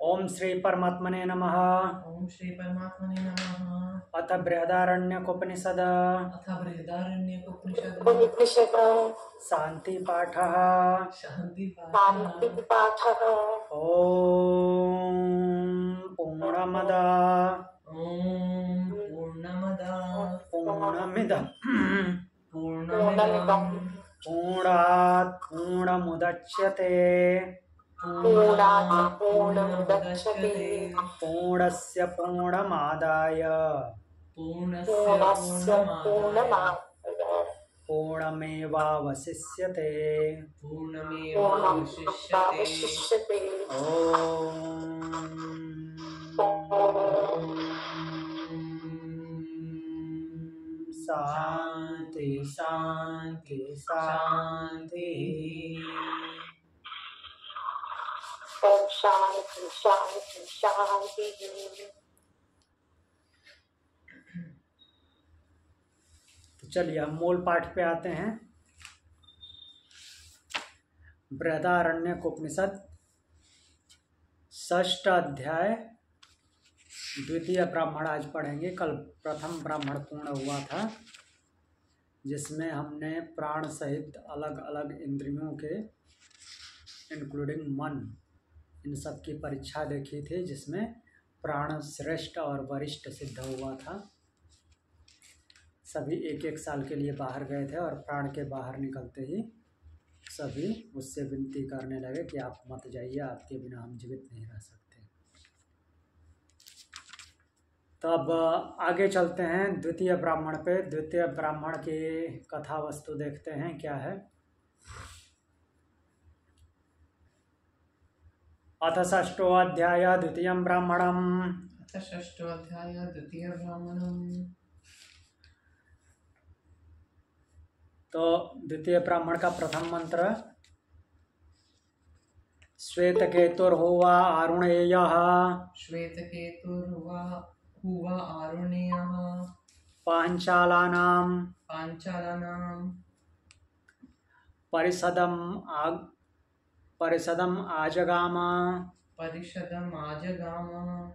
ओम श्री परमात्मने नमः। ओम श्री परमात्मने नमः। अथ बृहदारण्यकोपनिषद शांति पाठः। ओम पूर्णमद पूर्णमिदं पूर्णात् पूर्णमुदच्यते पूर्णस्य पूर्णमादाय पूर्णमेवावशिष्यते। शांति शांति शांति। ओम शांति शांति शांति। तो चलिए हम मूल पाठ पे आते हैं। बृहदारण्यकोपनिषद षष्ठ अध्याय द्वितीय ब्राह्मण आज पढ़ेंगे। कल प्रथम ब्राह्मण पूर्ण हुआ था, जिसमें हमने प्राण सहित अलग अलग इंद्रियों के इंक्लूडिंग मन, इन सब की परीक्षा देखी थी, जिसमें प्राण श्रेष्ठ और वरिष्ठ सिद्ध हुआ था। सभी एक एक साल के लिए बाहर गए थे और प्राण के बाहर निकलते ही सभी उससे विनती करने लगे कि आप मत जाइए, आपके बिना हम जीवित नहीं रह सकते। तब आगे चलते हैं द्वितीय ब्राह्मण पे। द्वितीय ब्राह्मण की कथा वस्तु देखते हैं क्या है। अथ षष्ठो अध्याय द्वितीय ब्राह्मणम्। तो द्वितीय ब्राह्मण का प्रथम मंत्र श्वेतकेतुर्हुवा आरुणेयः पांचालानां परिषदम् आजगाम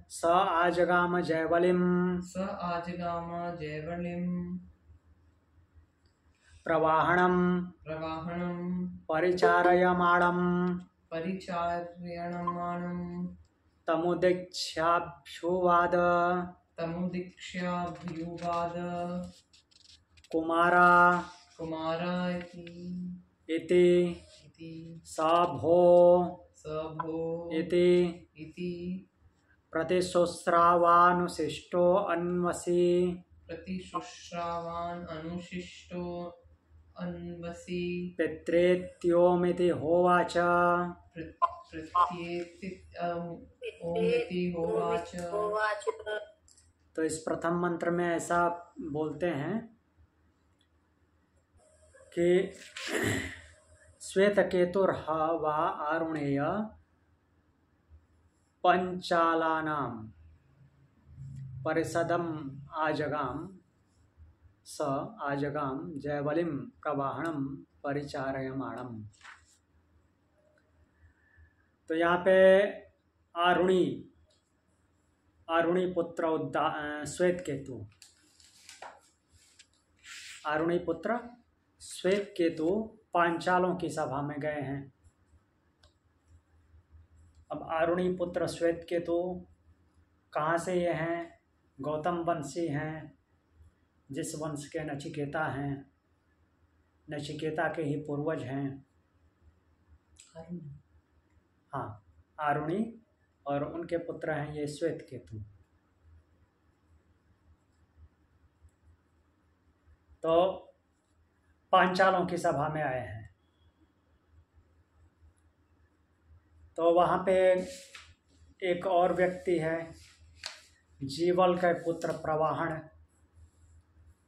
स आजगाम जयवलिम् प्रवाहणं परिचारयमाणम् तमुदीक्षाभ्युवाद कुमारा इति स भो इति प्रतिशुश्रावानुशिष्टो अन्वसि पित्रेत्योमिति होवाच। तो इस प्रथम मंत्र में ऐसा बोलते हैं कि श्वेतकेतुर्हवा आरुणेय पंचालानां परिषदम् आजगाम स आजगाम जयवलिम प्रवाहणम परिचारयमाणम। तो यहाँ पे आरुणी पुत्र श्वेतकेतु, आरुणी पुत्र श्वेतकेतु पांचालों की सभा में गए हैं। अब आरुणी पुत्र श्वेतकेतु कहाँ से ये हैं? गौतम वंशी हैं, जिस वंश के नचिकेता हैं, नचिकेता के ही पूर्वज हैं। हाँ, आरुणी, और उनके पुत्र हैं ये श्वेतकेतु। तो पांचालों की सभा में आए हैं। तो वहाँ पे एक और व्यक्ति है, जीवल के पुत्र प्रवाहण,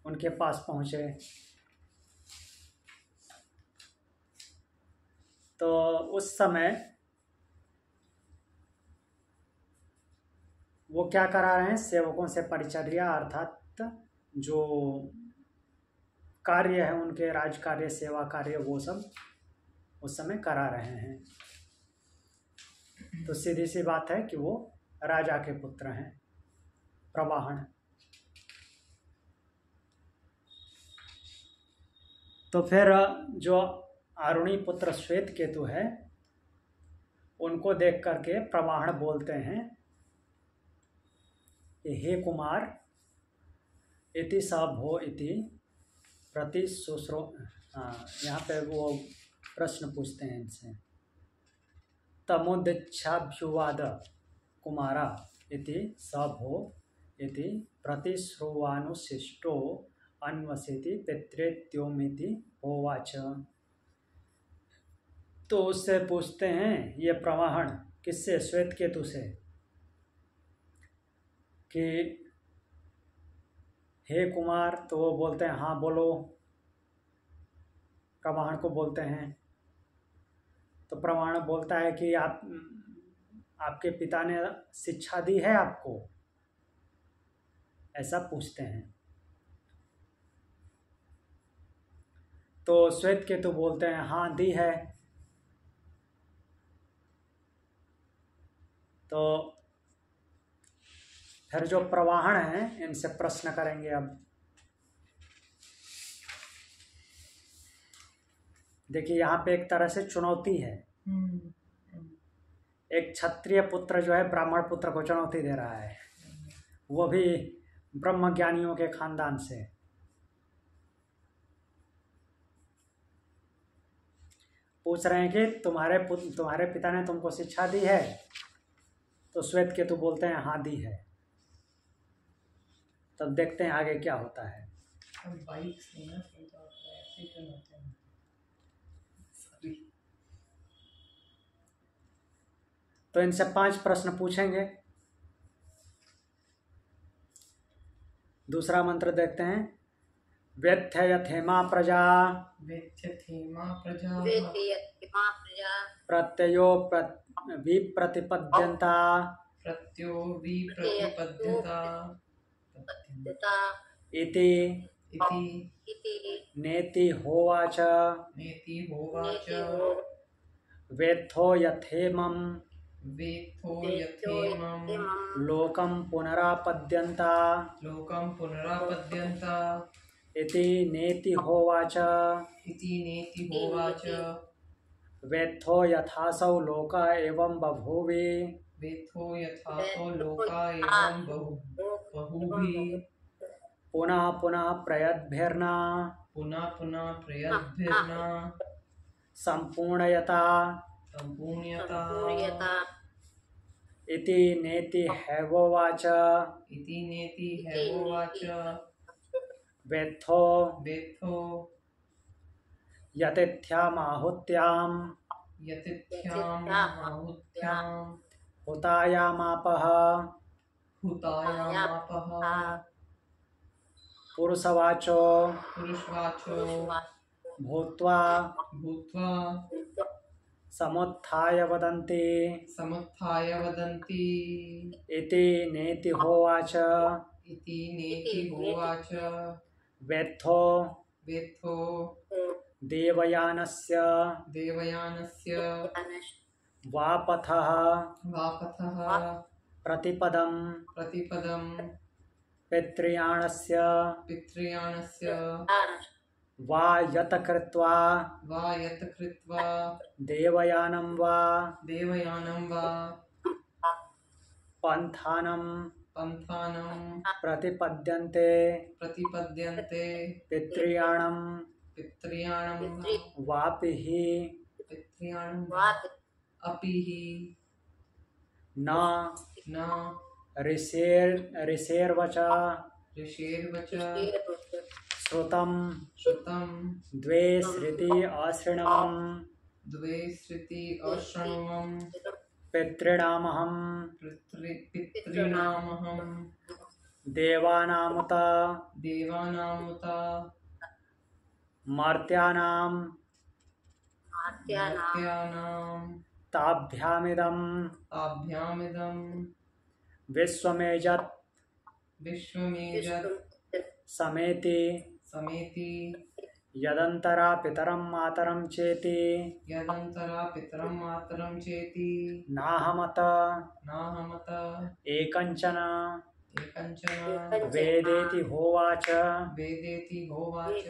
उनके पास पहुँचे। तो उस समय वो क्या करा रहे हैं? सेवकों से परिचर्या, अर्थात जो कार्य है उनके, राज कार्य, सेवा कार्य, वो सब उस समय करा रहे हैं। तो सीधी सी बात है कि वो राजा के पुत्र हैं, प्रवाहन। तो फिर जो आरुणी पुत्र श्वेत केतु है, उनको देख करके प्रवाहन बोलते हैं कि हे कुमार, इति स भो इति प्रति शुश्रो। यहाँ पे वो प्रश्न पूछते हैं इनसे, तमुदिच्छाभ्युवाद कुमारा इति स भो इति प्रतिश्रुवानुशिष्टो अन्वसिति पितृत्योमिति होवाच। तो उससे पूछते हैं ये प्रवाहन, किससे? श्वेत केतु से, कि हे कुमार। तो वो बोलते हैं हाँ बोलो, प्रवाहन को बोलते हैं। तो प्रवाहन बोलता है कि आपके पिता ने शिक्षा दी है आपको, ऐसा पूछते हैं। तो श्वेत केतु बोलते हैं हाँ दी है। तो फिर जो प्रवाहन है इनसे प्रश्न करेंगे। अब देखिए यहाँ पे एक तरह से चुनौती है। एक क्षत्रिय पुत्र जो है ब्राह्मण पुत्र को चुनौती दे रहा है, वो भी ब्रह्मज्ञानियों के खानदान से। पूछ रहे हैं कि तुम्हारे पिता ने तुमको शिक्षा दी है? तो श्वेत केतु बोलते हैं हाँ दी है। तब देखते हैं आगे क्या होता है। तो इनसे 5 प्रश्न पूछेंगे। दूसरा मंत्र देखते हैं, वेत्थयथेमा प्रजा प्रत्ययो विप्रतिपद्यन्ता इति नेति होवाच। वेत्थो यथेमं लोकं पुनरापद्यन्ता इति नेति होवाच। वेत्थो यथासौ लोका एवं बभूवि पुनः पुनः प्रयद्भिर्ना सम्पूर्णयता इति नेति हैवोवाच। वेत्थो यतिथ्यामाहुत्यां हुतायामापः पुरुषवाचो भूत्वा समुत्थाय वदन्ति इति नेति होवाच। वेत्थो देवयानस्य वापथः प्रतिपदं पितृयाणस्य वा यत कृत्वा देवयानं वा पंथानं प्रतिपद्यन्ते पितृयाणं वापिहि न ऋषेर्वचा श्रुतं द्वे श्रुति अशृणवम् पितॄणामहं देवानामुत मर्त्यानां ताभ्यामिदं विश्वमेजत् समेति यदंतरा पितरम मातरम चेति यदंतरा पितरम मातरम चेति नाहमत नाहमत एकंचन एकंचन वेदेति होवाच। वेदेति होवाच।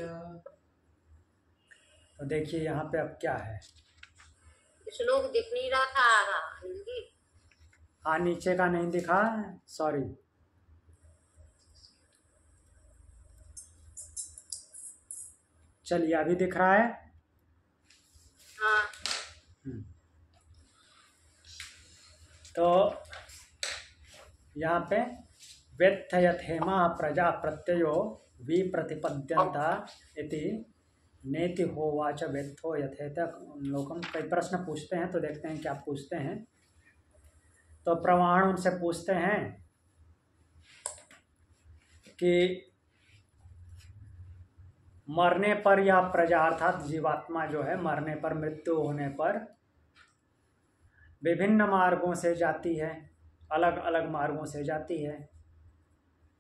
तो देखिए यहाँ पे अब क्या है। श्लोक दिख नहीं रहा था हिंदी। हाँ, नीचे का नहीं दिखा, सॉरी। चलिए, अभी दिख रहा है। हाँ। तो यहाँ पे व्यथयथेमा प्रजा प्रत्ययो विप्रतिपद्यन्ता इति नेति होवाच व्यथो यथेत। लोकम कई प्रश्न पूछते हैं, तो देखते हैं क्या पूछते हैं। तो प्रमाण उनसे पूछते हैं कि मरने पर या प्रजा अर्थात जीवात्मा जो है मरने पर, मृत्यु होने पर विभिन्न मार्गों से जाती है, अलग अलग मार्गों से जाती है।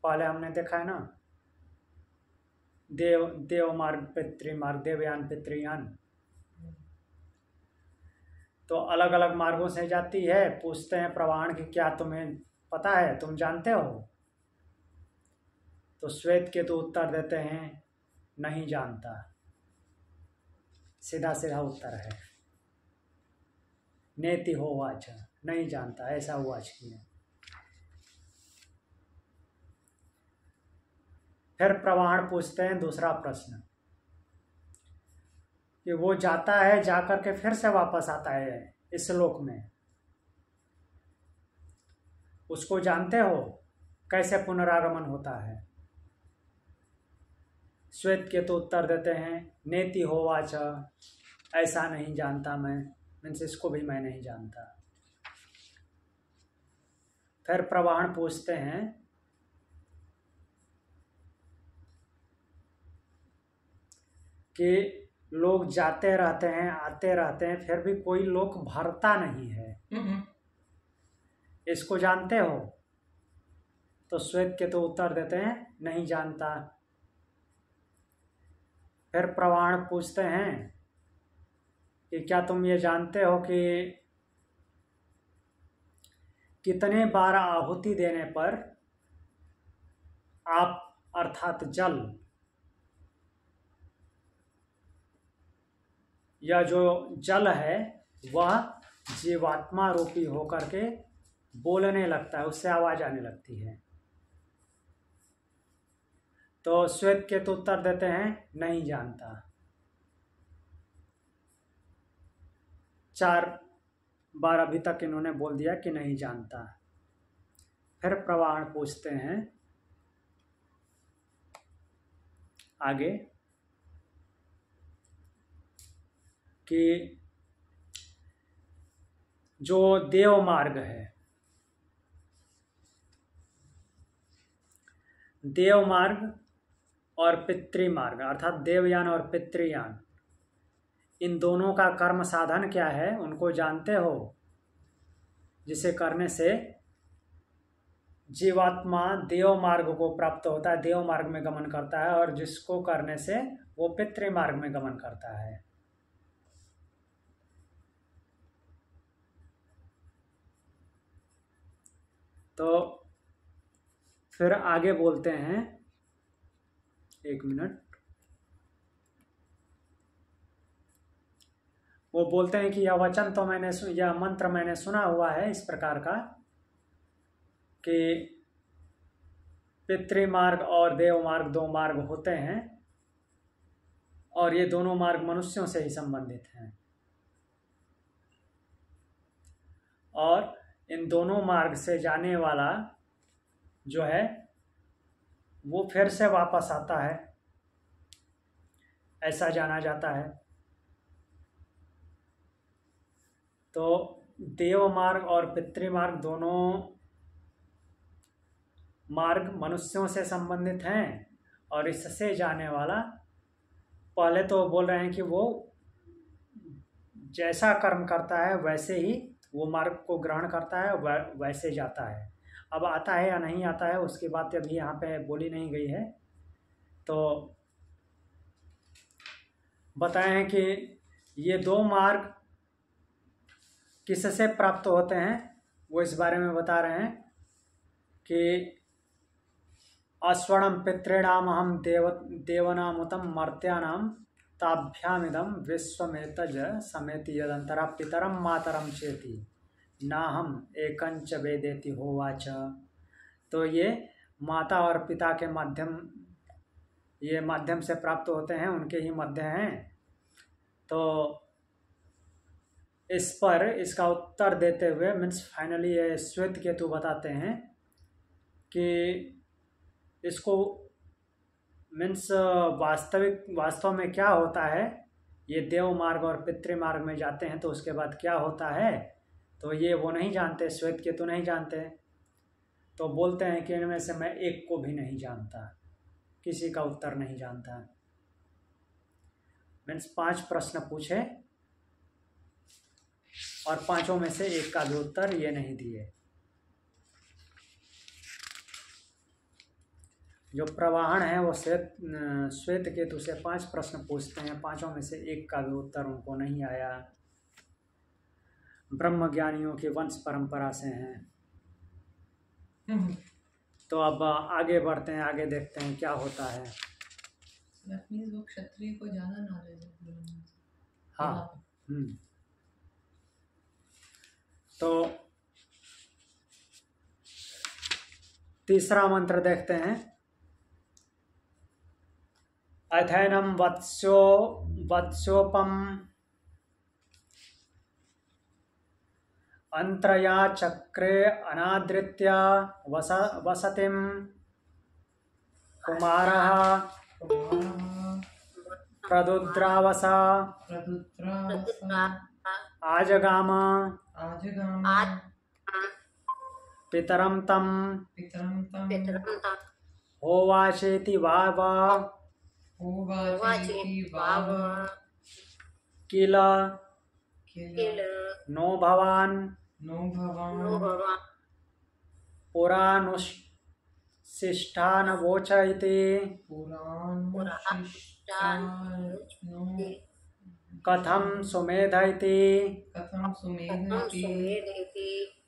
पहले हमने देखा है ना, देव मार्ग, पितृमार्ग, देवयान पितृयान। तो अलग अलग मार्गों से जाती है। पूछते हैं प्रवाण की क्या तुम्हें पता है, तुम जानते हो? तो श्वेत केतु उत्तर देते हैं नहीं जानता। सीधा सीधा उत्तर है, नेति होवाच, नहीं जानता, ऐसा वाच किया। फिर प्रवाण पूछते हैं दूसरा प्रश्न कि वो जाता है, जाकर के फिर से वापस आता है इस लोक में, उसको जानते हो? कैसे पुनरागमन होता है? श्वेत केतु उत्तर देते हैं नेति होवाच, ऐसा नहीं जानता मैं, मीन्स इसको भी मैं नहीं जानता। फिर प्रवाण पूछते हैं कि लोग जाते रहते हैं, आते रहते हैं, फिर भी कोई लोक भरता नहीं है, इसको जानते हो? तो श्वेत केतु उत्तर देते हैं नहीं जानता। फिर प्रवाण पूछते हैं कि क्या तुम ये जानते हो कि कितने बार आहुति देने पर आप अर्थात जल, या जो जल है वह जीवात्मा रूपी होकर के बोलने लगता है, उससे आवाज आने लगती है? तो श्वेत केतु उत्तर देते हैं नहीं जानता। 4 बार अभी तक इन्होंने बोल दिया कि नहीं जानता। फिर प्रवाण पूछते हैं आगे कि जो देव मार्ग है, देव मार्ग और पितृमार्ग अर्थात देवयान और पितृयान, इन दोनों का कर्म साधन क्या है, उनको जानते हो? जिसे करने से जीवात्मा देव मार्ग को प्राप्त होता है, देव मार्ग में गमन करता है, और जिसको करने से वो पितृमार्ग में गमन करता है। तो फिर आगे बोलते हैं, एक मिनट, वो बोलते हैं कि यह वचन तो मैंने यह मंत्र मैंने सुना हुआ है इस प्रकार का कि पितृमार्ग और देव मार्ग 2 मार्ग होते हैं, और ये दोनों मार्ग मनुष्यों से ही संबंधित हैं, और इन दोनों मार्ग से जाने वाला जो है वो फिर से वापस आता है, ऐसा जाना जाता है। तो देव मार्ग और पितृमार्ग दोनों मार्ग मनुष्यों से संबंधित हैं, और इससे जाने वाला, पहले तो बोल रहे हैं कि वो जैसा कर्म करता है वैसे ही वो मार्ग को ग्रहण करता है, वैसे जाता है। अब आता है या नहीं आता है उसकी बात अभी यहाँ पे बोली नहीं गई है। तो बताए हैं कि ये दो मार्ग किससे प्राप्त होते हैं, वो इस बारे में बता रहे हैं कि अस्वर्णम पितॄणाम हम देवनामुतम मर्त्यानाम ताभ्यामिदम विश्वमेतज समेति यदंतरा पितरम मातरम चेति ना हम एकंच वेदेति होवाच। तो ये माता और पिता के माध्यम से प्राप्त होते हैं, उनके ही मध्य हैं। तो इस पर इसका उत्तर देते हुए मीन्स फाइनली ये श्वेत केतु बताते हैं कि इसको मीन्स वास्तव में क्या होता है, ये देव मार्ग और पितृ मार्ग में जाते हैं तो उसके बाद क्या होता है, तो ये वो नहीं जानते, श्वेत केतु नहीं जानते। तो बोलते हैं कि इनमें से मैं एक को भी नहीं जानता, किसी का उत्तर नहीं जानता। मीन्स 5 प्रश्न पूछे और 5 में से एक का भी उत्तर ये नहीं दिए। जो प्रवाहन है वो श्वेत केतु से 5 प्रश्न पूछते हैं, 5 में से एक का भी उत्तर उनको नहीं आया। ब्रह्म ज्ञानियों की वंश परंपरा से हैं। तो अब आगे बढ़ते हैं, आगे देखते हैं क्या होता है। वो क्षत्रिय को ज्यादा नॉलेज है। हाँ। तो तीसरा मंत्र देखते हैं। अथैनम वत्स्योपम अंत्रया चक्रे अनादृत्य वसतिम कुमारः प्रदुद्रावसा आजगाम पितरम तम होवाचेति वाव किल नो भवान पुरानुष्ठिष्ठानवोच इति कथम सुमेध इति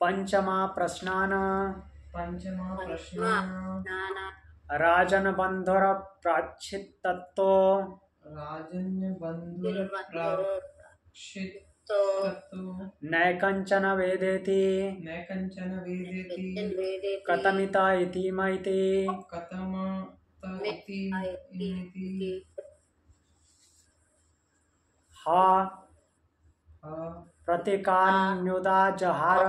पंचमा प्रश्नान राजन बंधुर प्राचित्तत्तो नैकंचन वेदेति कथमिता इति मैति हा प्रतीकान्युदा जहार।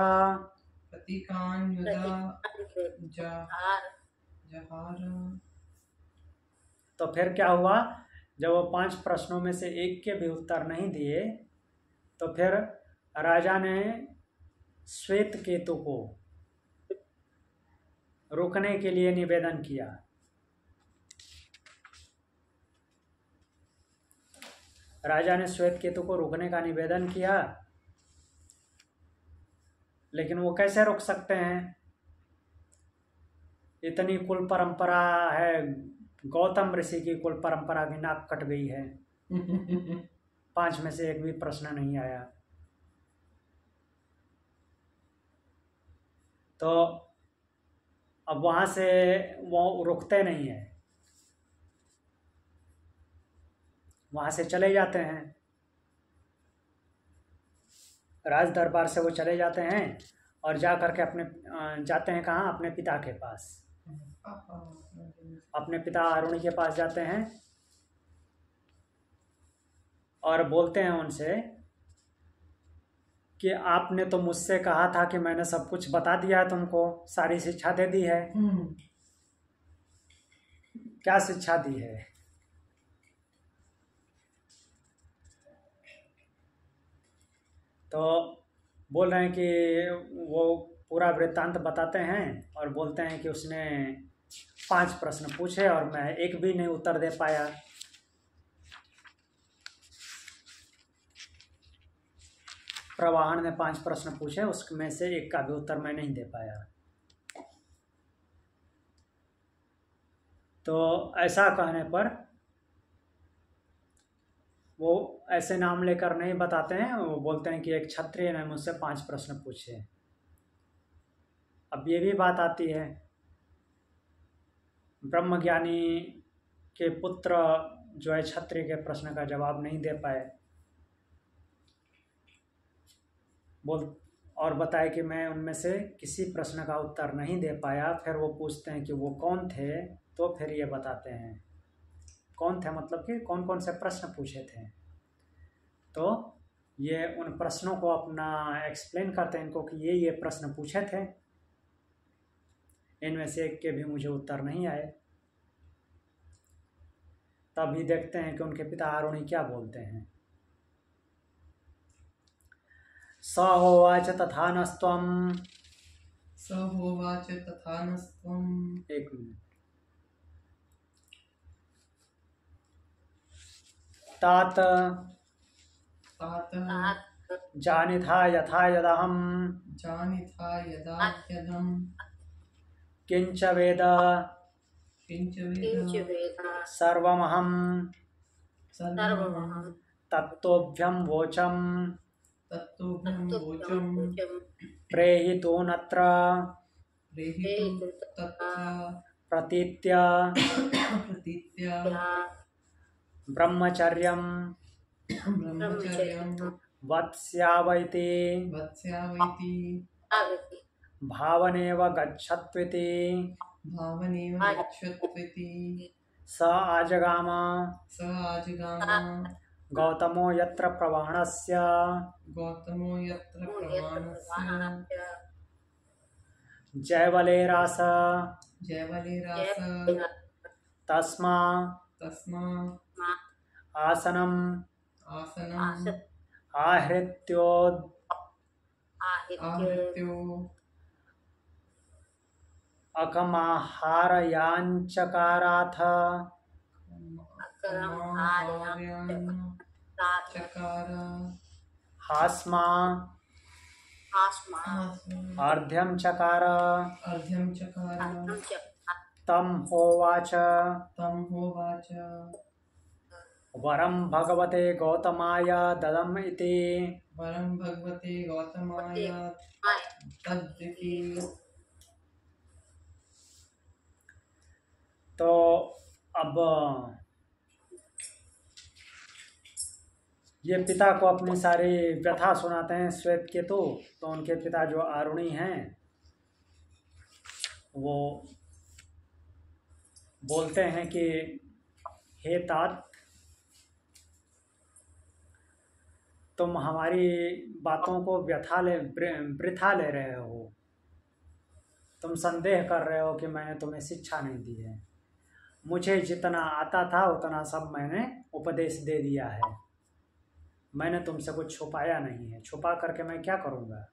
तो फिर क्या हुआ, जब वो 5 प्रश्नों में से एक के भी उत्तर नहीं दिए तो फिर राजा ने श्वेत केतु को रोकने के लिए निवेदन किया। राजा ने श्वेत केतु को रोकने का निवेदन किया, लेकिन वो कैसे रोक सकते हैं, इतनी कुल परंपरा है, गौतम ऋषि की कुल परंपरा की नाक कट गई है। 5 में से एक भी प्रश्न नहीं आया। तो अब वहां से वो रुकते नहीं है, वहां से चले जाते हैं, राज दरबार से वो चले जाते हैं और जा करके जाते हैं कहाँ, अपने पिता के पास, अपने पिता अरुणी के पास जाते हैं और बोलते हैं उनसे कि आपने तो मुझसे कहा था कि मैंने सब कुछ बता दिया है, तुमको सारी शिक्षा दे दी है। क्या शिक्षा दी है? तो बोल रहे हैं कि वो पूरा वृत्तांत बताते हैं और बोलते हैं कि उसने 5 प्रश्न पूछे और मैं एक भी नहीं उत्तर दे पाया। प्रवाहन ने 5 प्रश्न पूछे, उसमें से एक का भी उत्तर मैं नहीं दे पाया। तो ऐसा कहने पर वो ऐसे नाम लेकर नहीं बताते हैं, वो बोलते हैं कि एक क्षत्रिय ने मुझसे 5 प्रश्न पूछे। अब ये भी बात आती है, ब्रह्मज्ञानी के पुत्र जो है क्षत्रिय के प्रश्न का जवाब नहीं दे पाए, बोल और बताए कि मैं उनमें से किसी प्रश्न का उत्तर नहीं दे पाया। फिर वो पूछते हैं कि वो कौन थे, तो फिर ये बताते हैं कौन थे, मतलब कि कौन कौन से प्रश्न पूछे थे। तो ये उन प्रश्नों को अपना एक्सप्लेन करते हैं इनको कि ये प्रश्न पूछे थे, इनमें से एक के भी मुझे उत्तर नहीं आए। तभी देखते हैं कि उनके पिता आरुणि क्या बोलते हैं। स होवाच तथा नस्त्वं, स होवाच तथा नस्त्वम्। एक मिनट, तात तात जानिथा यथा यदहं जानिथा यदा यदम् किंच वेद किंच किंच वेद वेद सर्वमहं सर्वमहं तत्तोभ्यं वोचं तत्तुभ्यं तत्तुभ्यं वोचं वोचं प्रेहितोऽनत्र प्रेहितु तत्र प्रतीत्य प्रतीत्या ब्रह्मचर्यं ब्रह्मचर्यं वत्स्यावैति वत्स्यावैति आगति भावनेव गच्छत्विति भावनेव गच्छत्विति स आजगाम स आजगाम गौतमो यत्र प्रवाणस्य गौतमो यत्र प्रमाणस्य जयवलेरास जयवलेरास तस्मा तस्मा आसनम् आसनम् आहृत्योद् आहृत्यो अकमाहारयाञ्चकाराथ समाहार्यान् चकार हास्मा अर्ध्यं चकार अर्ध्यं चकार तं होवाच तं होवाच वरं भगवते गौतमाय ददम् इति। वरं भगवते गौतमाय तद्दिति। तो अब ये पिता को अपनी सारी व्यथा सुनाते हैं श्वेत केतु। तो उनके पिता जो आरुणि हैं वो बोलते हैं कि हे तात, तुम हमारी बातों को वृथा ले रहे हो। तुम संदेह कर रहे हो कि मैंने तुम्हें शिक्षा नहीं दी है। मुझे जितना आता था उतना सब मैंने उपदेश दे दिया है। मैंने तुमसे कुछ छुपाया नहीं है। छुपा करके मैं क्या करूँगा।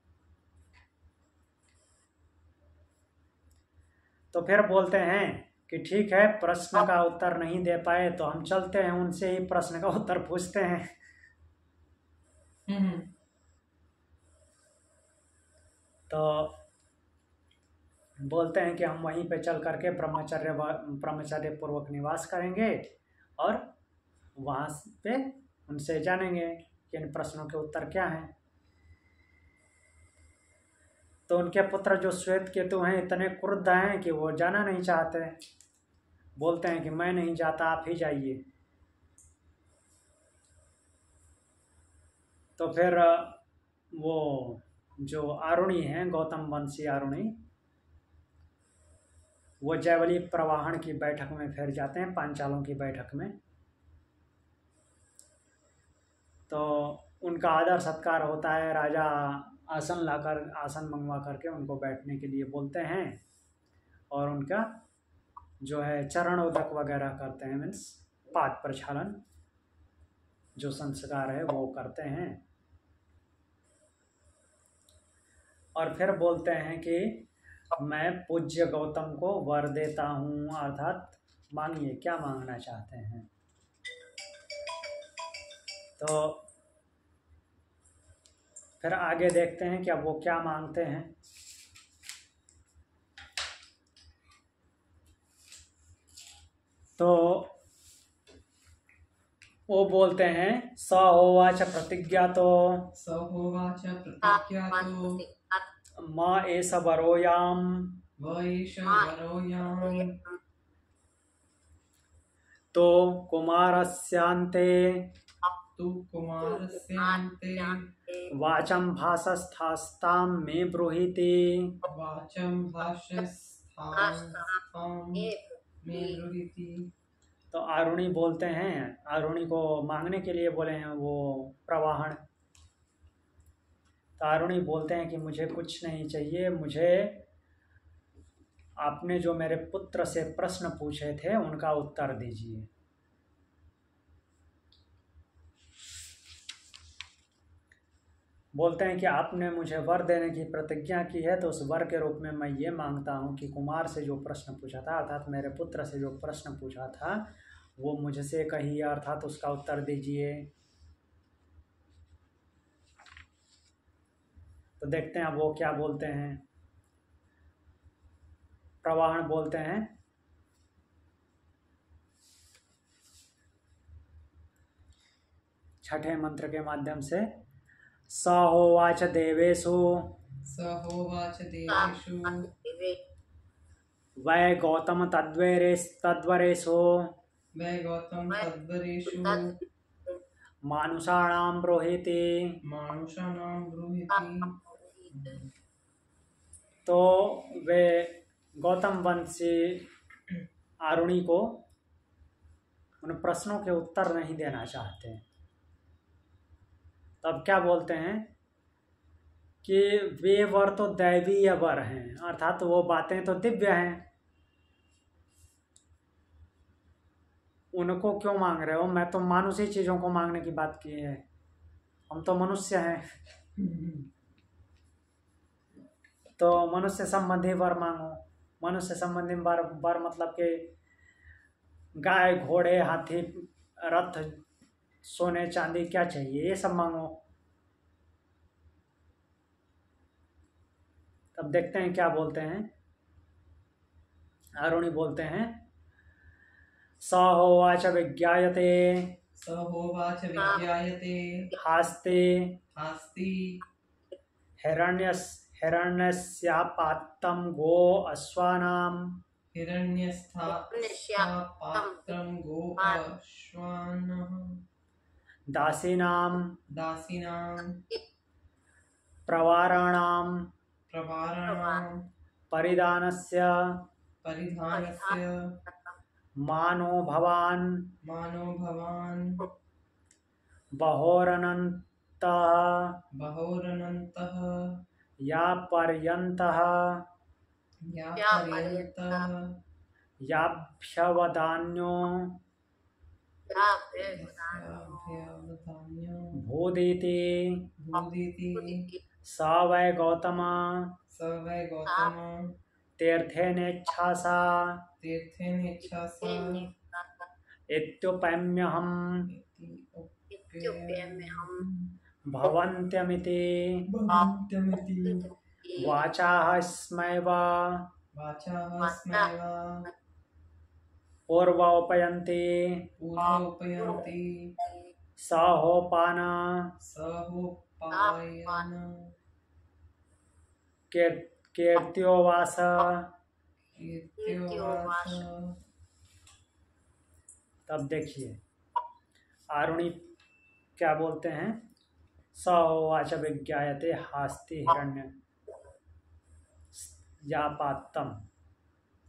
तो फिर बोलते हैं कि ठीक है, प्रश्न का उत्तर नहीं दे पाए तो हम चलते हैं, उनसे ही प्रश्न का उत्तर पूछते हैं। तो बोलते हैं कि हम वहीं पे चल करके ब्रह्मचर्य पूर्वक निवास करेंगे और वहाँ पे उनसे जानेंगे कि इन प्रश्नों के उत्तर क्या हैं। तो उनके पुत्र जो श्वेत केतु हैं इतने क्रुद्ध हैं कि वो जाना नहीं चाहते। बोलते हैं कि मैं नहीं जाता, आप ही जाइए। तो फिर वो जो आरुणि हैं, गौतम वंशी आरुणि, वो जयवली प्रवाहन की बैठक में फिर जाते हैं, पांचालों की बैठक में। तो उनका आदर सत्कार होता है। राजा आसन मंगवा करके उनको बैठने के लिए बोलते हैं और उनका जो है चरणोदक वगैरह करते हैं, मीन्स पाद प्रक्षालन जो संस्कार है वो करते हैं। और फिर बोलते हैं कि मैं पूज्य गौतम को वर देता हूँ, अर्थात मांगिए, क्या मांगना चाहते हैं। तो फिर आगे देखते हैं कि अब वो क्या मांगते हैं। तो वो बोलते हैं स होवाच प्रतिज्ञा तो स होवाच प्रतिज्ञातो म एष वरोयाम। व एष वरोयाम्। तो कुमारस्यान्ते तु कुमारस्यान्ते वाचं भाषस्थास्तां मे ब्रूहीति। वाचं भाष्यस्थां मे ब्रूहीति। तो आरुणि बोलते हैं, आरुणि को मांगने के लिए बोले हैं वो प्रवाहन। तो आरुणि बोलते हैं कि मुझे कुछ नहीं चाहिए, मुझे आपने जो मेरे पुत्र से प्रश्न पूछे थे उनका उत्तर दीजिए। बोलते हैं कि आपने मुझे वर देने की प्रतिज्ञा की है, तो उस वर के रूप में मैं ये मांगता हूँ कि कुमार से जो प्रश्न पूछा था, अर्थात मेरे पुत्र से जो प्रश्न पूछा था, वो मुझसे कहिए, अर्थात उसका उत्तर दीजिए। तो देखते हैं अब वो क्या बोलते हैं। प्रवाहन बोलते हैं, छठे मंत्र के माध्यम से, स होवाच देवेषु स होवाच देवेषु वै गौतम तद्वरेषु वै गौतम तद्वरेषु मानुषाणां ब्रूहीति। मानुषाणां ब्रूहीति। तो वे गौतम वंशी आरुणि को उन प्रश्नों के उत्तर नहीं देना चाहते। तब क्या बोलते हैं कि वे वर तो दैवीय वर हैं, अर्थात वो बातें तो दिव्य हैं, उनको क्यों मांग रहे हो? मैं तो मानुषी चीजों को मांगने की बात की है, हम तो मनुष्य हैं। तो मनुष्य संबंधी वर मांगो। मनुष्य संबंधी वर मतलब कि गाय, घोड़े, हाथी, रथ, सोने चांदी, क्या चाहिए ये सब मांगो। तब देखते हैं क्या बोलते हैं। आरुणि बोलते हैं, स होवाच विज्ञायते स होवाच विज्ञायते हास्ते हास्ति हिरण्यस्यापात्तं गो अश्वानां हिरण्यस्थापात्रं गो अश्वानः दासीनां दासीनां प्रवाराणां परिधानस्य मानो भवान् बहोरनन्तः या पर्यन्तः याभ्यवदान्यो भूदिति। स वै गौतम तीर्थेनेच्छासा इत्युपैम्यहम् भवन्त्यमिति वाचाः स्मैव पूर्वोपयन्ति सहोपान कीर्त्योवास। तब देखिए आरुणि क्या बोलते हैं, स होवाच विज्ञायते हास्ति हिरण्य यापात्तम।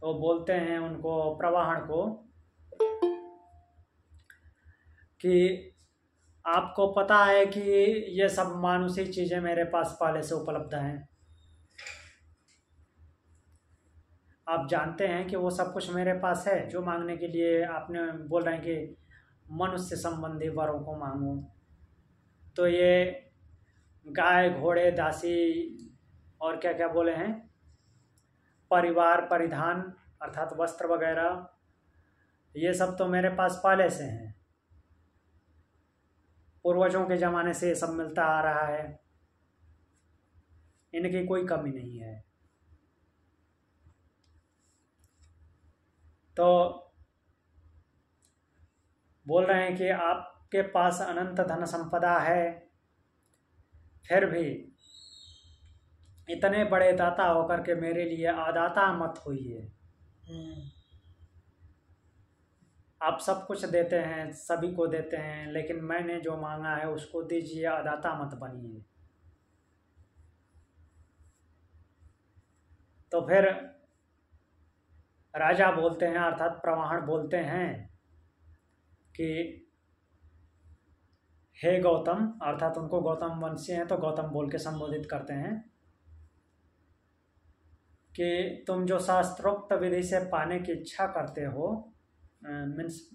तो बोलते हैं उनको, प्रवाहन को, कि आपको पता है कि ये सब मानुषी चीजें मेरे पास पहले से उपलब्ध हैं, आप जानते हैं कि वो सब कुछ मेरे पास है। जो मांगने के लिए आपने बोल रहे हैं कि मनुष्य संबंधी वरों को मांगो, तो ये गाय, घोड़े, दासी और क्या क्या बोले हैं, परिवार, परिधान अर्थात वस्त्र वगैरह, ये सब तो मेरे पास पहले से हैं, पूर्वजों के ज़माने से ये सब मिलता आ रहा है, इनकी कोई कमी नहीं है। तो बोल रहे हैं कि आप आपके पास अनंत धन संपदा है, फिर भी इतने बड़े दाता होकर के मेरे लिए अदाता मत होइए। आप सब कुछ देते हैं, सभी को देते हैं, लेकिन मैंने जो मांगा है उसको दीजिए, अदाता मत बनिए। तो फिर राजा बोलते हैं, अर्थात प्रवाहण बोलते हैं कि हे गौतम, अर्थात उनको गौतम वंशी हैं तो गौतम बोल के संबोधित करते हैं कि तुम जो शास्त्रोक्त विधि से पाने की इच्छा करते हो, मीन्स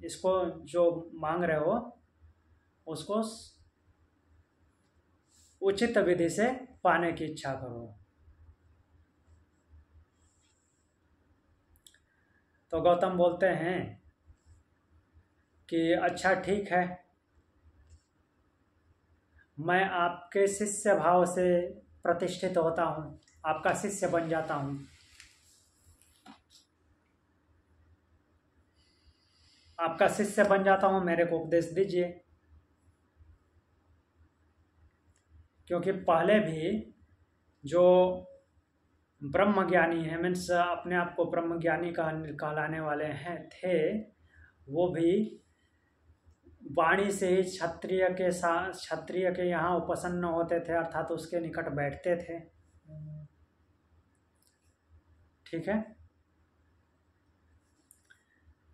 इसको जो मांग रहे हो उसको उचित विधि से पाने की इच्छा करो। तो गौतम बोलते हैं कि अच्छा ठीक है, मैं आपके शिष्य भाव से प्रतिष्ठित होता हूँ, आपका शिष्य बन जाता हूँ। आपका शिष्य बन जाता हूँ, मेरे को उपदेश दीजिए। क्योंकि पहले भी जो ब्रह्म ज्ञानी है, मीन्स अपने आप को ब्रह्म ज्ञानी कहलाने वाले हैं थे, वो भी वाणी से ही क्षत्रिय के यहाँ उपसन्न होते थे, अर्थात उसके निकट बैठते थे। ठीक है,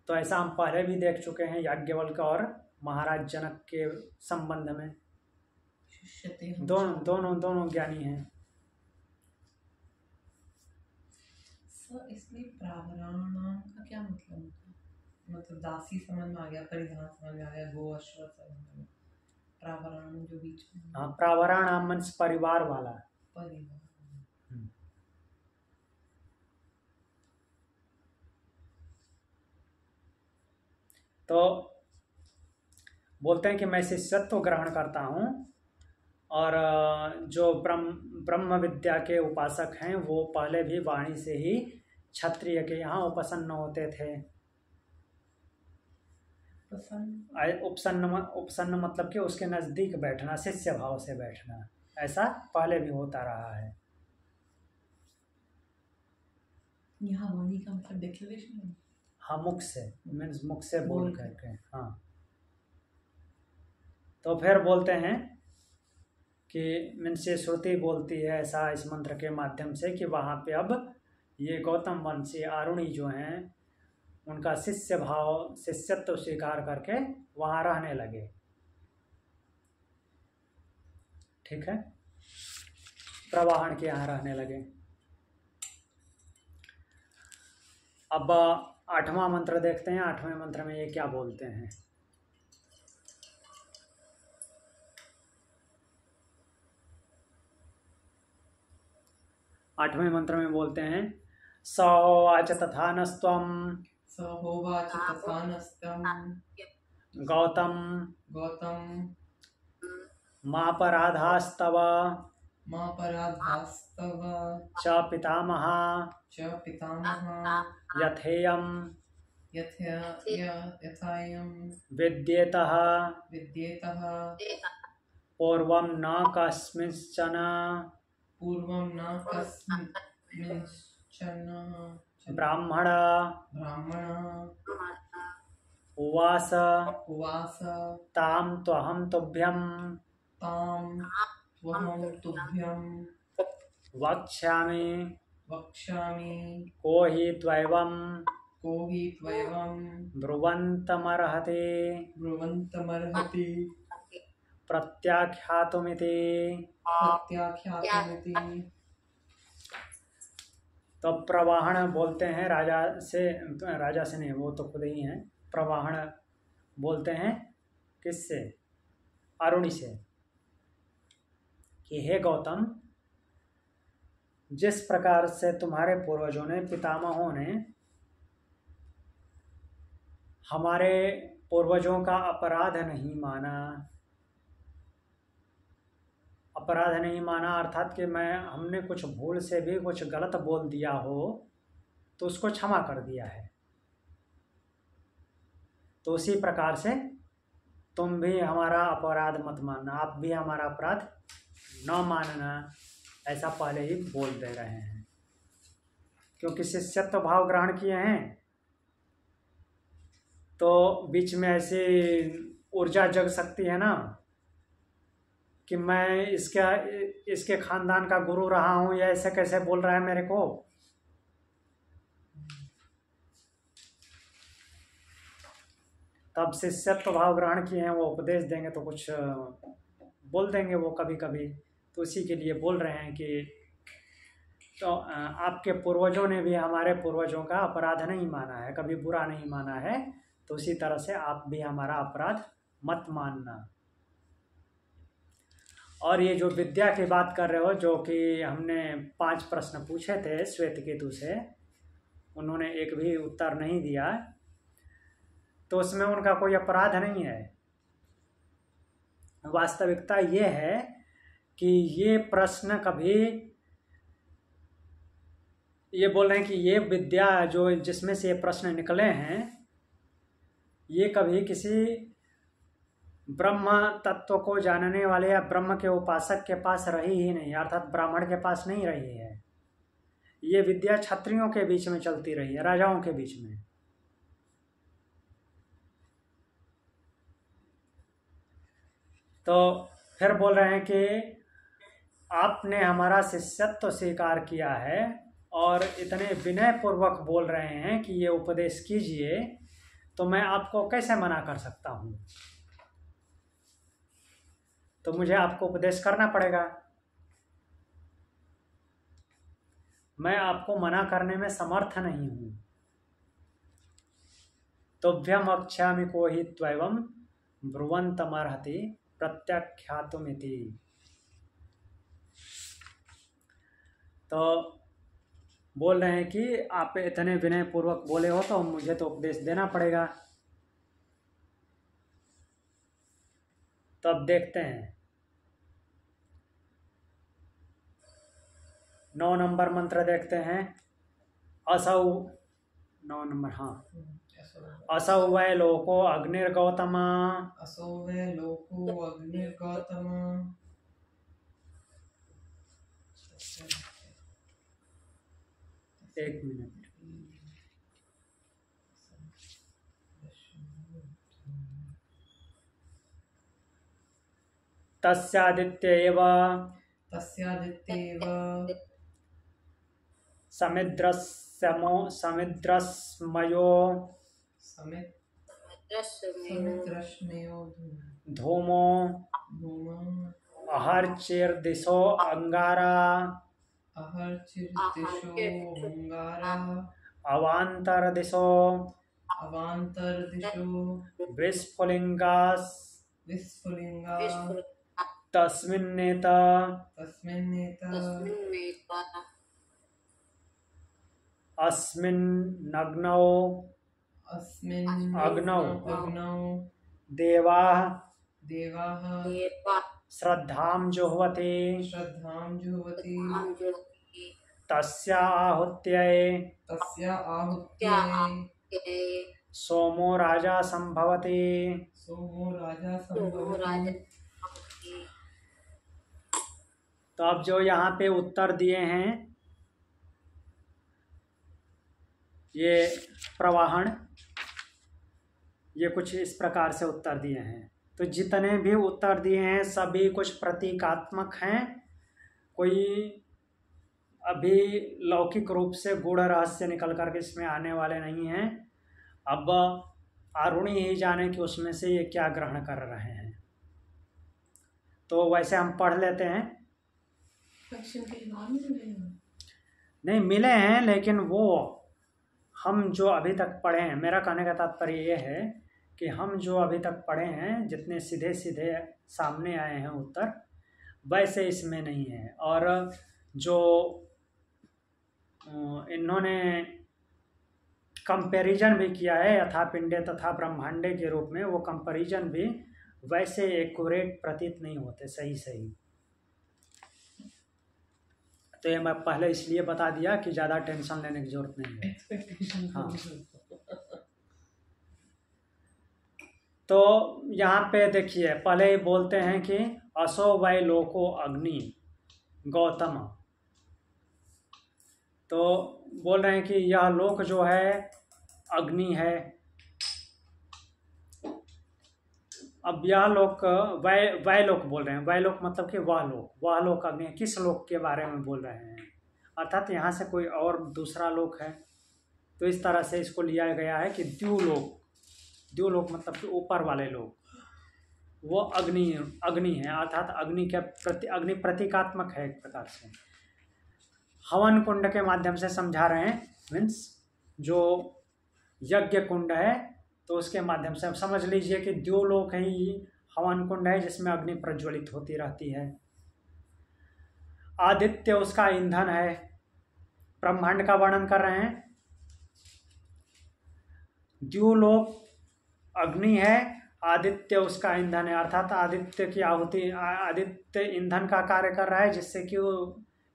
तो ऐसा हम पहले भी देख चुके हैं याज्ञवल्क्य और महाराज जनक के संबंध में। दोनों ज्ञानी हैं। सर इसमें प्रावराणाम का क्या मतलब होता है? मतलब दासी समझ में आ गया, परिधान समझ में आ गया, गो अश्व समझ में आ गया, प्रावराण जो बीच में। हाँ, प्रावराणाम मीन्स परिवार वाला। परिवार। तो बोलते हैं कि मैं शिष्यत्व ग्रहण करता हूँ, और जो ब्रह्म विद्या के उपासक हैं वो पहले भी वाणी से ही क्षत्रिय के यहाँ उपसन्न होते थे। उपसन्न मतलब कि उसके नज़दीक बैठना, शिष्य भाव से बैठना, ऐसा पहले भी होता रहा है। यहाँ वाणी का मतलब डिक्लेरेशन है। हाँ, मुख से, मीन्स मुख से बोल करके। हाँ, तो फिर बोलते हैं कि मीन्स ये श्रुति बोलती है ऐसा इस मंत्र के माध्यम से कि वहाँ पे अब ये गौतम वंशी आरुणी जो हैं उनका शिष्यत्व स्वीकार करके वहाँ रहने लगे। ठीक है, प्रवाहण के यहाँ रहने लगे। अब 8वां मंत्र देखते हैं। 8वें मंत्र में ये क्या बोलते हैं। आठवें मंत्र में बोलते हैं, सहोवाच तथा नस्त्वं सहोवाच तथा नस्त्वं गौतम मापराधास्तव च पितामहा यथेयं विद्येतः पूर्वं न कस्मिंश्चन ब्राह्मण उवास ताम त्वहं तुभ्यं वक्ष्यामि को हि त्वैवं ब्रुवन्तमर्हति प्रत्याख्यातुमिति। तो प्रवाहण बोलते हैं राजा से नहीं, वो तो खुद ही हैं। प्रवाहण बोलते हैं किससे? आरुणि से, कि हे गौतम, जिस प्रकार से तुम्हारे पूर्वजों ने, पितामहों ने हमारे पूर्वजों का अपराध नहीं माना, अर्थात कि हमने कुछ भूल से भी कुछ गलत बोल दिया हो तो उसको क्षमा कर दिया है, तो उसी प्रकार से तुम भी हमारा अपराध मत मानना, आप भी हमारा अपराध न मानना, ऐसा पहले ही बोल दे रहे हैं। क्योंकि शिष्यत्व भाव ग्रहण किए हैं तो बीच में ऐसी ऊर्जा जग सकती है ना कि मैं इसके खानदान का गुरु रहा हूं, या ऐसे कैसे बोल रहा है मेरे को। तब शिष्यत्व भाव ग्रहण किए हैं, वो उपदेश देंगे तो कुछ बोल देंगे वो कभी कभी। तो इसी के लिए बोल रहे हैं कि तो आपके पूर्वजों ने भी हमारे पूर्वजों का अपराध नहीं माना है, कभी बुरा नहीं माना है, तो उसी तरह से आप भी हमारा अपराध मत मानना। और ये जो विद्या की बात कर रहे हो, जो कि हमने 5 प्रश्न पूछे थे श्वेतकेतु से, उन्होंने एक भी उत्तर नहीं दिया, तो उसमें उनका कोई अपराध नहीं है। वास्तविकता ये है कि ये प्रश्न कभी, ये बोल रहे हैं कि ये विद्या जो जिसमें से ये प्रश्न निकले हैं, ये कभी किसी ब्रह्म तत्व को जानने वाले या ब्रह्म के उपासक के पास रही ही नहीं, अर्थात ब्राह्मण के पास नहीं रही है। ये विद्या क्षत्रियों के बीच में चलती रही है, राजाओं के बीच में। तो फिर बोल रहे हैं कि आपने हमारा शिष्यत्व स्वीकार किया है और इतने विनय पूर्वक बोल रहे हैं कि ये उपदेश कीजिए, तो मैं आपको कैसे मना कर सकता हूँ। तो मुझे आपको उपदेश करना पड़ेगा, मैं आपको मना करने में समर्थ नहीं हूँ। तुभ्यम अक्षामि को ही त्वैवं ब्रुवन्तमर्हति प्रत्याख्यातुमिति। तो बोल रहे हैं कि आप इतने विनय पूर्वक बोले हो तो मुझे तो उपदेश देना पड़ेगा। तो अब देखते हैं 9 नंबर मंत्र देखते हैं। असौ 9 नंबर, हाँ, असौ वै लोको अग्निर्गौतम, असौ वै लोको अग्निर्गौतम। एक मिनट, तस्यादित्य एव समिद्रस्मयो धूमो अहर्चिर्दिशो अंगारा अवांतरदिशो विस्फुलिंगा तस्मिन्नेत अस्मिन्नग्नौ अग्नौ देवाः श्रद्धां जुह्वति तस्या आहुत्यै सोमो राजा संभवति। तो अब जो यहाँ पे उत्तर दिए हैं, ये प्रवाहन, ये कुछ इस प्रकार से उत्तर दिए हैं। तो जितने भी उत्तर दिए हैं सभी कुछ प्रतीकात्मक हैं, कोई अभी लौकिक रूप से गूढ़ रहस्य निकल करके इसमें आने वाले नहीं हैं। अब आरुणी ही जाने कि उसमें से ये क्या ग्रहण कर रहे हैं। तो वैसे हम पढ़ लेते हैं। नहीं मिले हैं, लेकिन वो हम जो अभी तक पढ़े हैं, मेरा कहने का तात्पर्य ये है कि हम जो अभी तक पढ़े हैं, जितने सीधे सीधे सामने आए हैं उत्तर, वैसे इसमें नहीं है। और जो इन्होंने कंपैरिजन भी किया है यथा पिंडे तथा ब्रह्मांडे के रूप में, वो कंपैरिजन भी वैसे एक्यूरेट प्रतीत नहीं होते सही। तो ये मैं पहले इसलिए बता दिया कि ज़्यादा टेंशन लेने की जरूरत नहीं है। हाँ, तो यहाँ पे देखिए पहले ही बोलते हैं कि असो वै लोको अग्नि गौतम। तो बोल रहे हैं कि यह लोक जो है अग्नि है। अब यह लोक वै लोक बोल रहे हैं, वै लोक मतलब कि वह लोक अग्नि है। किस लोक के बारे में बोल रहे हैं? अर्थात यहाँ से कोई और दूसरा लोक है। तो इस तरह से इसको लिया गया है कि द्युलोक मतलब कि ऊपर वाले लोग, वो अग्नि है। अर्थात अग्नि प्रतीकात्मक है एक प्रकार से। हवन कुंड के माध्यम से समझा रहे हैं, मीन्स जो यज्ञ कुंड है तो उसके माध्यम से अब समझ लीजिए कि द्युलोक ही हवन कुंड है जिसमें अग्नि प्रज्वलित होती रहती है। आदित्य उसका ईंधन है। ब्रह्मांड का वर्णन कर रहे हैं। द्युलोक अग्नि है, आदित्य उसका ईंधन है। अर्थात आदित्य की आहुति, आदित्य ईंधन का कार्य कर रहा है जिससे कि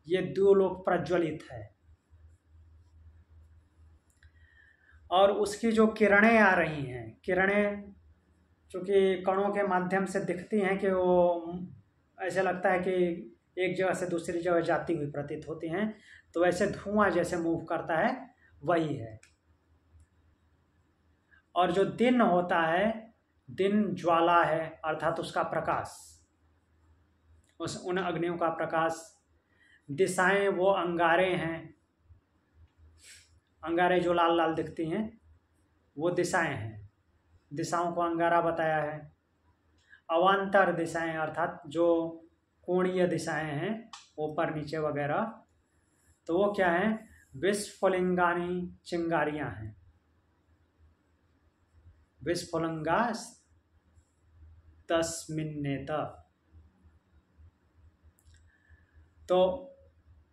ये द्युलोक प्रज्वलित है। और उसकी जो किरणें आ रही हैं, किरणें चूंकि कणों के माध्यम से दिखती हैं कि वो ऐसे लगता है कि एक जगह से दूसरी जगह जाती हुई प्रतीत होती हैं, तो वैसे धुआं जैसे मूव करता है वही है। और जो दिन होता है, दिन ज्वाला है, अर्थात उसका प्रकाश, उन अग्नियों का प्रकाश। दिशाएं वो अंगारे हैं, अंगारे जो लाल लाल दिखती हैं वो दिशाएं हैं, दिशाओं को अंगारा बताया है। अवान्तर दिशाएं अर्थात जो कोणीय दिशाएं हैं, ऊपर नीचे वगैरह, तो वो क्या है? विस्फुलिंगानी चिंगारियां हैं। विस्फुलिंगा तस्मिन्नेत। तो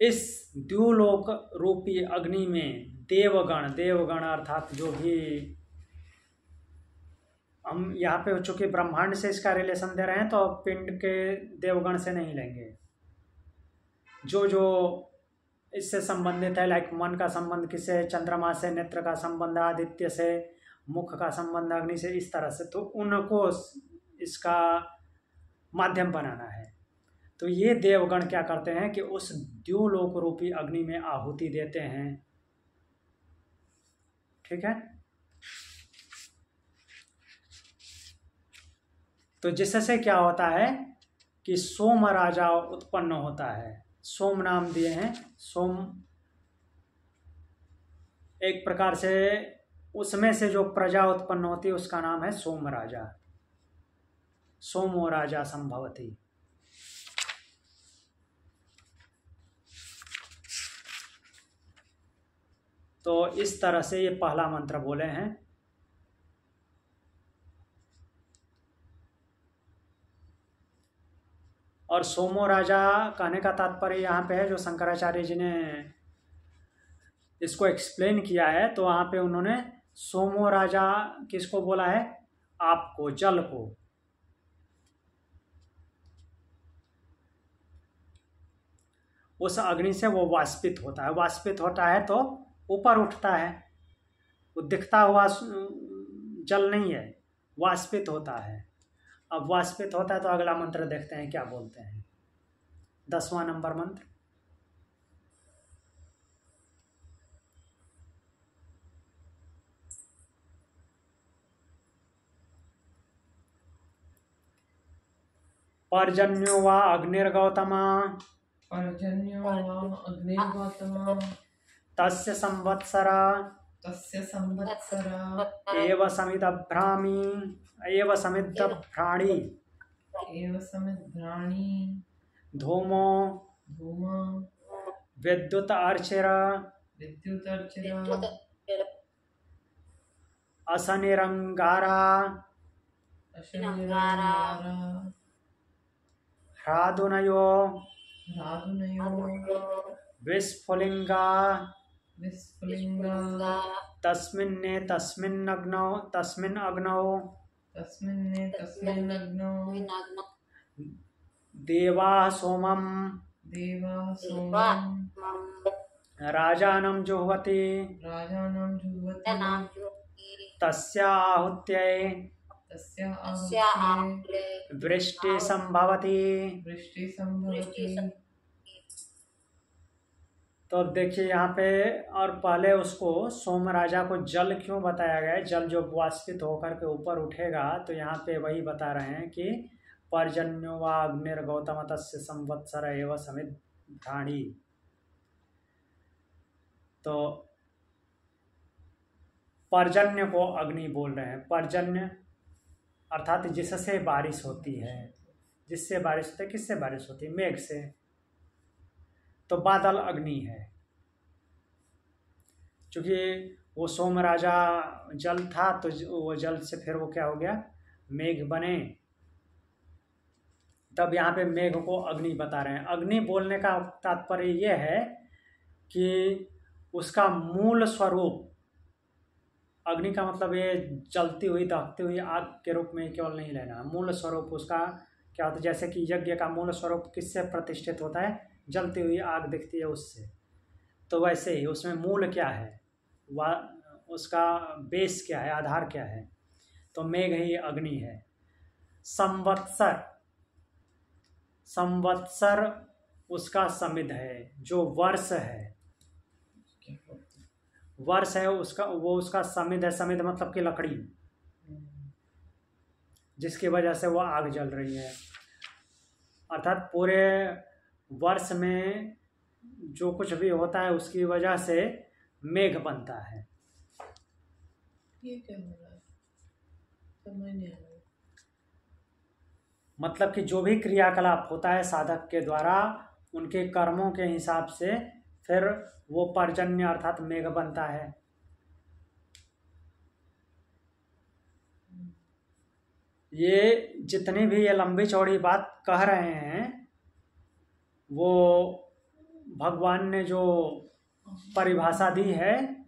इस द्युलोक रूपी अग्नि में देवगण अर्थात जो भी, हम यहाँ पे चूंकि ब्रह्मांड से इसका रिलेशन दे रहे हैं तो पिंड के देवगण से नहीं लेंगे। जो जो इससे संबंधित है, लाइक मन का संबंध किससे? चंद्रमा से। नेत्र का संबंध आदित्य से। मुख का संबंध अग्नि से। इस तरह से तो उनको इसका माध्यम बनाना है। तो ये देवगण क्या करते हैं कि उस द्युलोक रूपी अग्नि में आहुति देते हैं। ठीक है। तो जिससे क्या होता है कि सोम राजा उत्पन्न होता है। सोम नाम दिए हैं। सोम एक प्रकार से उसमें से जो प्रजा उत्पन्न होती है उसका नाम है सोम राजा। सोमो राजा संभवती। तो इस तरह से ये पहला मंत्र बोले हैं। और सोमो राजा कहने का तात्पर्य यहाँ पे है, जो शंकराचार्य जी ने इसको एक्सप्लेन किया है, तो वहाँ पे उन्होंने सोमो राजा किसको बोला है? आपको, जल को। उस अग्नि से वो वाष्पित होता है। वाष्पित होता है तो ऊपर उठता है। वो दिखता हुआ जल नहीं है, वाष्पित होता है। अब वाष्पित होता है तो अगला मंत्र देखते हैं क्या बोलते हैं। 10वां नंबर मंत्र। पर्जन्यो वा अग्निर्गौतम पर्जन्यो वा अग्निर्गौतम तस्य संवत्सरा एव समिदभ्रामी एव समिदभ्राणी धूमो विद्युत अर्चिर असनिरंगारा ह्रादुनयो विस्फुलिंगा तस्मिन्ने तस्मिन् अग्नौ देवाः सोमं राजानं जुह्वति तस्या आहुत्यै तस्या तस्या आहूते आहूते वृष्टि संभवति। वृष्टि वृष्टि संभवति। तो अब देखिए यहाँ पे, और पहले उसको सोम राजा को जल क्यों बताया गया है, जल जो वाष्पित होकर के ऊपर उठेगा, तो यहाँ पे वही बता रहे हैं कि पर्जन्यो वा अग्निर्गौतम तस्य संवत्सर एव समित भ्राणी। तो पर्जन्य को अग्नि बोल रहे हैं। पर्जन्य अर्थात जिससे बारिश होती है, जिससे बारिश होती है, किससे बारिश होती है, मेघ से। तो बादल अग्नि है, क्योंकि वो सोम राजा जल था, तो वो जल से फिर वो क्या हो गया, मेघ बने। तब यहाँ पे मेघ को अग्नि बता रहे हैं। अग्नि बोलने का तात्पर्य ये है कि उसका मूल स्वरूप, अग्नि का मतलब ये जलती हुई दहकती हुई आग के रूप में केवल नहीं लेना, मूल स्वरूप उसका क्या होता है। जैसे कि यज्ञ का मूल स्वरूप किससे प्रतिष्ठित होता है, जलती हुई आग दिखती है उससे। तो वैसे ही उसमें मूल क्या है, उसका बेस क्या है, आधार क्या है, तो मेघ ही अग्नि है। संवत्सर, संवत्सर उसका समिध है, जो वर्ष है, वर्ष है उसका, वो उसका समिध है। समिध मतलब कि लकड़ी, जिसकी वजह से वो आग जल रही है। अर्थात पूरे वर्ष में जो कुछ भी होता है उसकी वजह से मेघ बनता है। ये क्या हो रहा है, समझ नहीं आ रहा। मतलब कि जो भी क्रियाकलाप होता है साधक के द्वारा, उनके कर्मों के हिसाब से फिर वो पर्जन्य अर्थात मेघ बनता है। ये जितनी भी ये लंबी चौड़ी बात कह रहे हैं, वो भगवान ने जो परिभाषा दी है,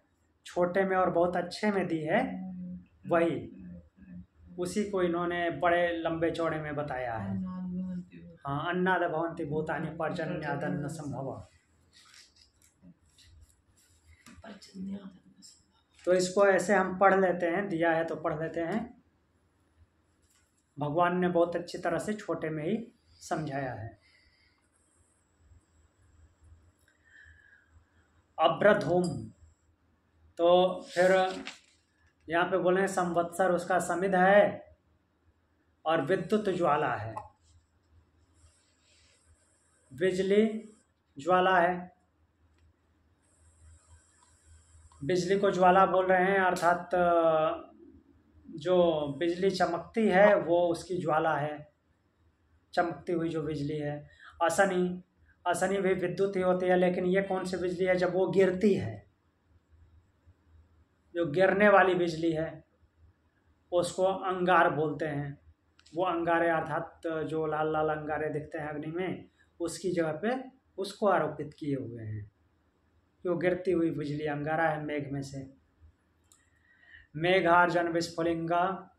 छोटे में और बहुत अच्छे में दी है, वही उसी को इन्होंने बड़े लंबे चौड़े में बताया है। हाँ, अन्नाद भवन्ति भूतानि पर्जन्यादन्न संभव। तो इसको ऐसे हम पढ़ लेते हैं, दिया है तो पढ़ लेते हैं। भगवान ने बहुत अच्छी तरह से छोटे में ही समझाया है। अभ्रधूम, तो फिर यहाँ पे बोले संवत्सर उसका समिध है और विद्युत ज्वाला है, बिजली ज्वाला है। बिजली को ज्वाला बोल रहे हैं, अर्थात जो बिजली चमकती है वो उसकी ज्वाला है, चमकती हुई जो बिजली है। असनी, असनी भी विद्युत ही होती है, लेकिन ये कौन सी बिजली है, जब वो गिरती है, जो गिरने वाली बिजली है उसको अंगार बोलते हैं। वो अंगारे अर्थात जो लाल लाल अंगारे दिखते हैं अग्नि में, उसकी जगह पे उसको आरोपित किए हुए हैं। जो गिरती हुई बिजली अंगारा है मेघ में से। मेघार्जन विस्फुलिंगा,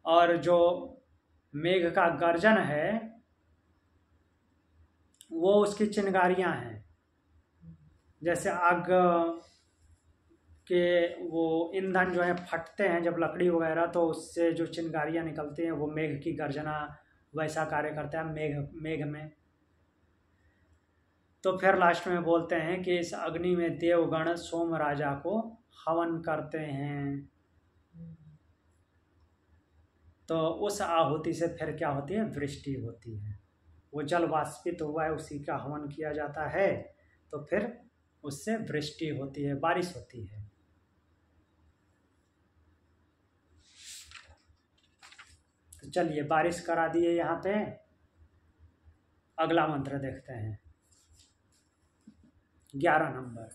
और जो मेघ का गर्जन है वो उसकी चिंगारियां हैं। जैसे आग के वो ईंधन जो है फटते हैं जब लकड़ी वगैरह, तो उससे जो चिंगारियां निकलती हैं वो मेघ की गर्जना वैसा कार्य करता है मेघ में। तो फिर लास्ट में बोलते हैं कि इस अग्नि में देवगण सोम राजा को हवन करते हैं। तो उस आहुति से फिर क्या होती है, वृष्टि होती है। वो जल वाष्पित हुआ है, उसी का हवन किया जाता है, तो फिर उससे वृष्टि होती है, बारिश होती है। तो चलिए बारिश करा दिए यहाँ पे। अगला मंत्र देखते हैं, 11 नंबर।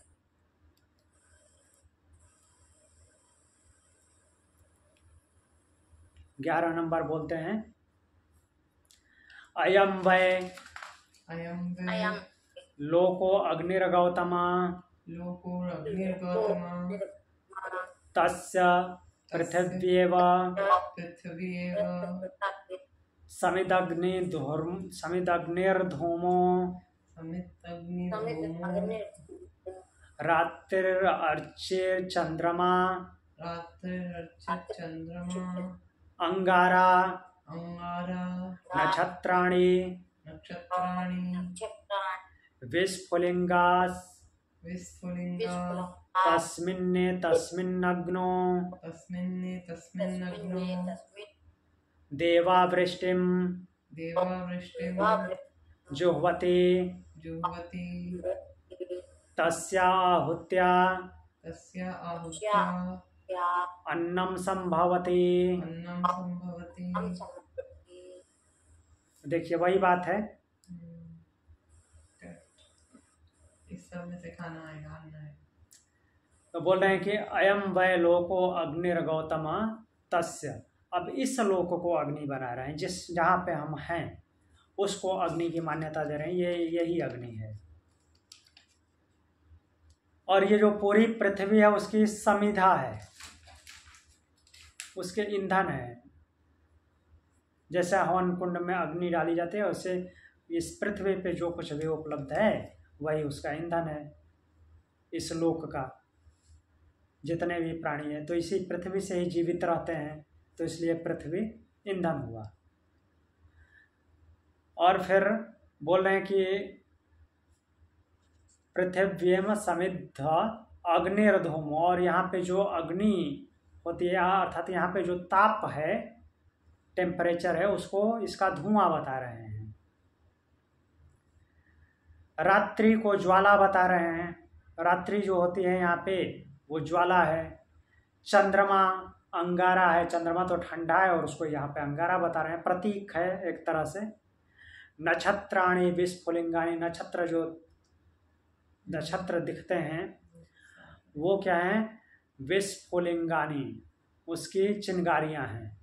ग्यारह नंबर बोलते हैं, अयम वै अयम लोको अग्निर्गौतमा लोको अग्निर्गौतमा तस्य पृथिव्येव पृथिव्येव समिदग्निर्धूमो समिदग्निर्धूमो रात्रिर्चंद्रमा रात्रिरर्चित चंद्रमा अंगारा अंगारा नक्षत्राणि नक्षत्राणि विस्फुलिंगास विस्फुलिंगा तस्मिन्ने तस्मिन्नग्नो तस्मिन्नग्नो देवावृष्टिं देवावृष्टिं जुह्वति जुह्वति तस्या आहुत्या तस्या आहुत्या अन्नं संभवति। अन्नं संभवति। देखिए वही बात है, इस सब में से खाना आएगा, अन्न है। तो बोल रहे हैं कि अयम वै लोको अग्निर्गौतम तस्य। अब इस लोक को अग्नि बना रहे हैं, जिस जहाँ पे हम हैं उसको अग्नि की मान्यता दे रहे हैं, ये यही अग्नि है। और ये जो पूरी पृथ्वी है उसकी समिधा है, उसके ईंधन है। जैसे हवन कुंड में अग्नि डाली जाती है, उससे इस पृथ्वी पे जो कुछ भी उपलब्ध है वही उसका ईंधन है। इस लोक का जितने भी प्राणी हैं तो इसी पृथ्वी से ही जीवित रहते हैं, तो इसलिए पृथ्वी ईंधन हुआ। और फिर बोल रहे हैं कि पृथिव्येम समिद्ध अग्निर्धूम, और यहाँ पे जो अग्नि होती है अर्थात यहाँ पे जो ताप है, टेम्परेचर है, उसको इसका धुआं बता रहे हैं। रात्रि को ज्वाला बता रहे हैं, रात्रि जो होती है यहाँ पे वो ज्वाला है। चंद्रमा अंगारा है, चंद्रमा तो ठंडा है और उसको यहाँ पे अंगारा बता रहे हैं, प्रतीक है एक तरह से। नक्षत्राणि विस्फुलिंगानि, नक्षत्र जो नक्षत्र दिखते हैं वो क्या हैं, विस्फुलिंगानि, उसकी चिंगारियां हैं,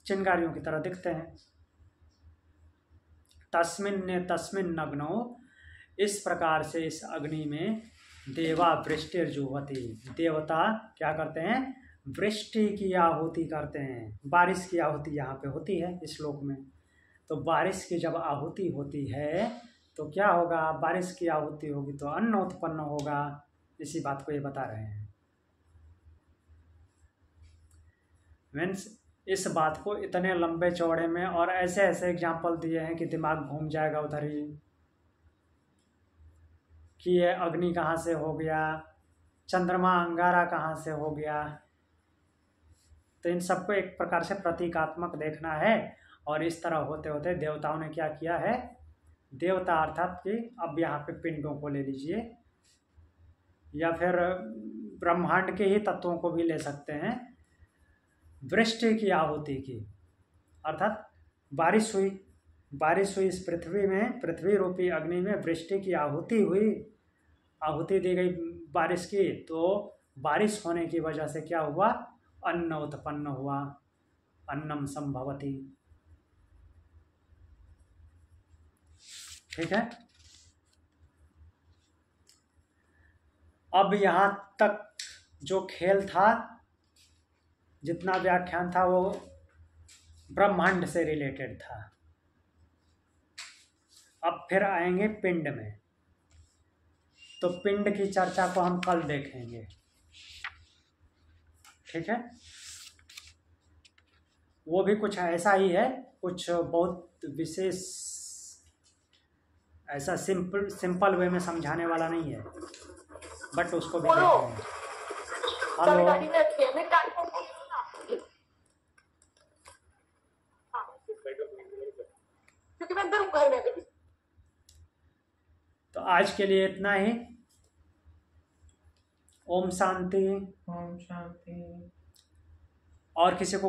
चिंगारियों की तरह दिखते हैं। तस्मिन् नग्नो, इस प्रकार से इस अग्नि में देवा वृष्टिर जुह्वति, देवता क्या करते हैं, वृष्टि की आहुति करते हैं। बारिश की आहुति यहाँ पे होती है इस श्लोक में। तो बारिश की जब आहुति होती है तो क्या होगा, बारिश की आहुति होगी तो अन्न उत्पन्न होगा, इसी बात को ये बता रहे हैं। मीन्स इस बात को इतने लंबे चौड़े में और ऐसे ऐसे एग्जाम्पल दिए हैं कि दिमाग घूम जाएगा उधर ही, कि ये अग्नि कहाँ से हो गया, चंद्रमा अंगारा कहाँ से हो गया। तो इन सबको एक प्रकार से प्रतीकात्मक देखना है। और इस तरह होते होते देवताओं ने क्या किया है, देवता अर्थात कि अब यहाँ पे पिंडों को ले लीजिए या फिर ब्रह्मांड के ही तत्वों को भी ले सकते हैं, वृष्टि की आहुति की, अर्थात बारिश हुई इस पृथ्वी में, पृथ्वी रूपी अग्नि में वृष्टि की आहुति हुई, आहुति दी गई बारिश की, तो बारिश होने की वजह से क्या हुआ, अन्न उत्पन्न हुआ, अन्नम संभवति। ठीक है। अब यहाँ तक जो खेल था, जितना व्याख्यान था वो ब्रह्मांड से रिलेटेड था। अब फिर आएंगे पिंड में, तो पिंड की चर्चा को हम कल देखेंगे। ठीक है। वो भी कुछ ऐसा ही है, कुछ बहुत विशेष ऐसा सिंपल वे में समझाने वाला नहीं है, बट उसको भी देखेंगे। हेलो, तो आज के लिए इतना ही। ओम शांति। ओम शांति। और किसी को